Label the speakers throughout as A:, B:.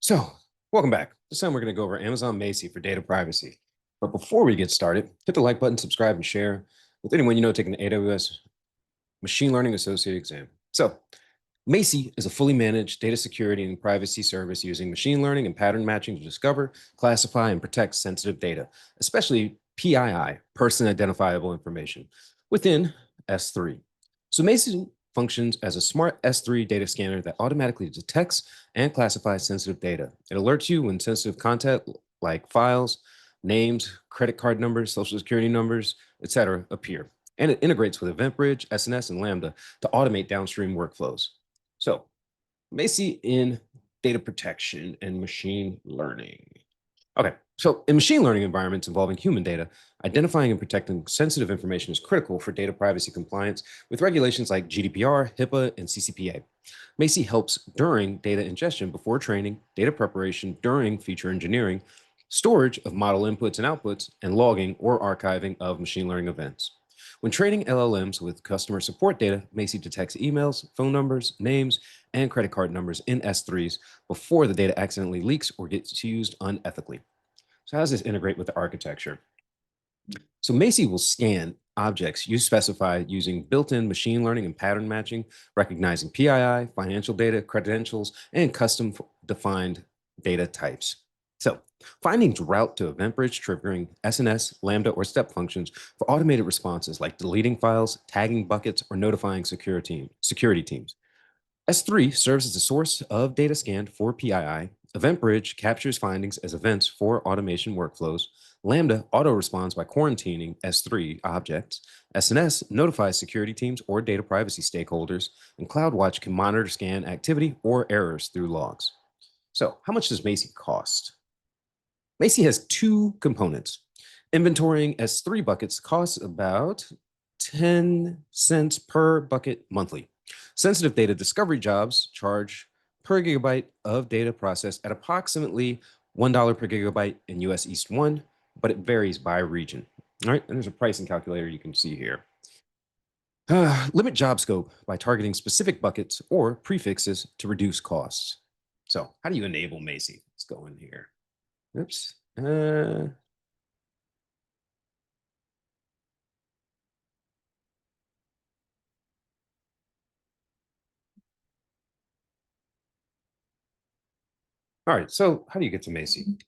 A: So, welcome back. This time we're going to go over Amazon Macie for data privacy. But before we get started, hit the like button, subscribe, and share with anyone you know taking the AWS Machine Learning Associate exam. So, Macie is a fully managed data security and privacy service using machine learning and pattern matching to discover, classify, and protect sensitive data, especially PII, person identifiable information, within S3. So Macie functions as a smart S3 data scanner that automatically detects and classifies sensitive data. It alerts you when sensitive content like files, names, credit card numbers, social security numbers, etc. appear. And it integrates with EventBridge, SNS, and Lambda to automate downstream workflows. So, Macie in data protection and machine learning. Okay, so in machine learning environments involving human data, identifying and protecting sensitive information is critical for data privacy compliance with regulations like GDPR, HIPAA, and CCPA. Macie helps during data ingestion, before training, data preparation, during feature engineering, storage of model inputs and outputs, and logging or archiving of machine learning events. When training LLMs with customer support data, Macie detects emails, phone numbers, names, and credit card numbers in S3s before the data accidentally leaks or gets used unethically. So how does this integrate with the architecture? So Macie will scan objects you specify using built-in machine learning and pattern matching, recognizing PII, financial data, credentials, and custom defined data types. So findings route to EventBridge, triggering SNS, Lambda, or step functions for automated responses like deleting files, tagging buckets, or notifying security teams. S3 serves as a source of data scanned for PII. EventBridge captures findings as events for automation workflows. Lambda auto-responds by quarantining S3 objects. SNS notifies security teams or data privacy stakeholders. And CloudWatch can monitor scan activity or errors through logs. So how much does Macie cost? Macie has two components. Inventorying S3 buckets costs about 10 cents per bucket monthly. Sensitive data discovery jobs charge per gigabyte of data processed at approximately $1 per gigabyte in US East 1, but it varies by region. All right, and there's a pricing calculator you can see here. Limit job scope by targeting specific buckets or prefixes to reduce costs. So how do you enable Macie? Let's go in here. Oops. All right, so how do you get to Macie?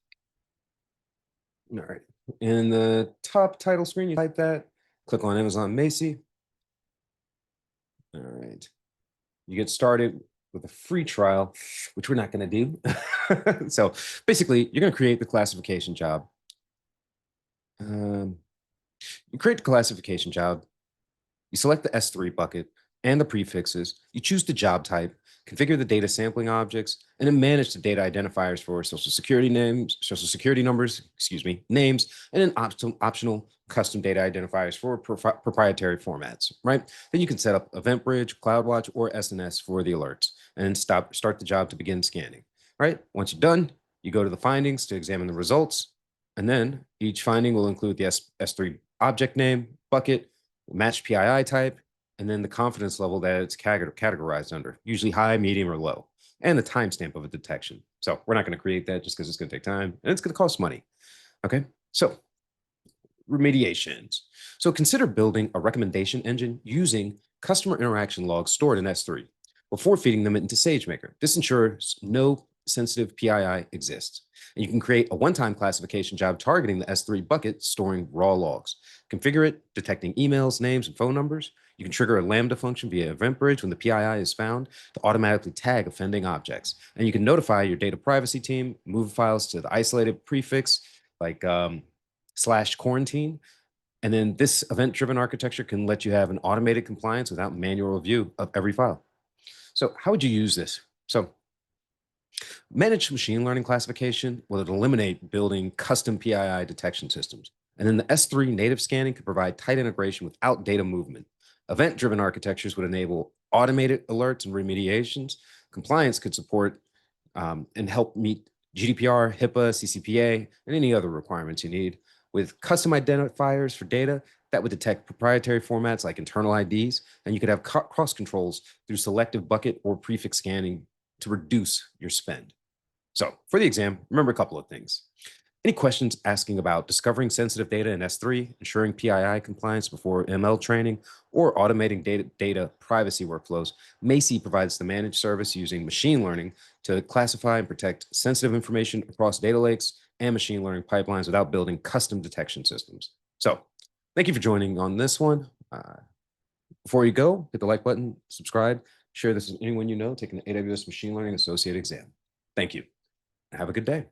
A: All right, in the top title screen, you type that, click on Amazon Macie. All right, you get started with a free trial, which we're not going to do. So basically, you're going to create the classification job. You create the classification job. You select the S3 bucket and the prefixes. You choose the job type, configure the data sampling objects, and then manage the data identifiers for social security names, social security numbers, names, and then optional custom data identifiers for proprietary formats, right? Then you can set up EventBridge, CloudWatch, or SNS for the alerts, and then start the job to begin scanning, right? Once you're done, you go to the findings to examine the results, and then each finding will include the S3 object name, bucket, matched PII type, and then the confidence level that it's categorized under, usually high, medium, or low, and the timestamp of a detection. So we're not going to create that just because it's going to take time and it's going to cost money. Okay, so remediations. So consider building a recommendation engine using customer interaction logs stored in S3 before feeding them into SageMaker. This ensures no sensitive PII exists. And you can create a one-time classification job targeting the S3 bucket, storing raw logs. Configure it, detecting emails, names, and phone numbers. You can trigger a Lambda function via EventBridge when the PII is found to automatically tag offending objects. And you can notify your data privacy team, move files to the isolated prefix like /quarantine. And then this event-driven architecture can let you have an automated compliance without manual review of every file. So how would you use this? So managed machine learning classification will eliminate building custom PII detection systems. And then the S3 native scanning could provide tight integration without data movement. Event-driven architectures would enable automated alerts and remediations. Compliance could support and help meet GDPR, HIPAA, CCPA, and any other requirements you need. With custom identifiers for data that would detect proprietary formats like internal IDs, and you could have cross controls through selective bucket or prefix scanning to reduce your spend. So for the exam, remember a couple of things. Any questions asking about discovering sensitive data in S3, ensuring PII compliance before ML training, or automating data privacy workflows, Macie provides the managed service using machine learning to classify and protect sensitive information across data lakes and machine learning pipelines without building custom detection systems. So thank you for joining on this one. Before you go, hit the like button, subscribe, share this with anyone you know taking the AWS Machine Learning Associate exam. Thank you. Have a good day.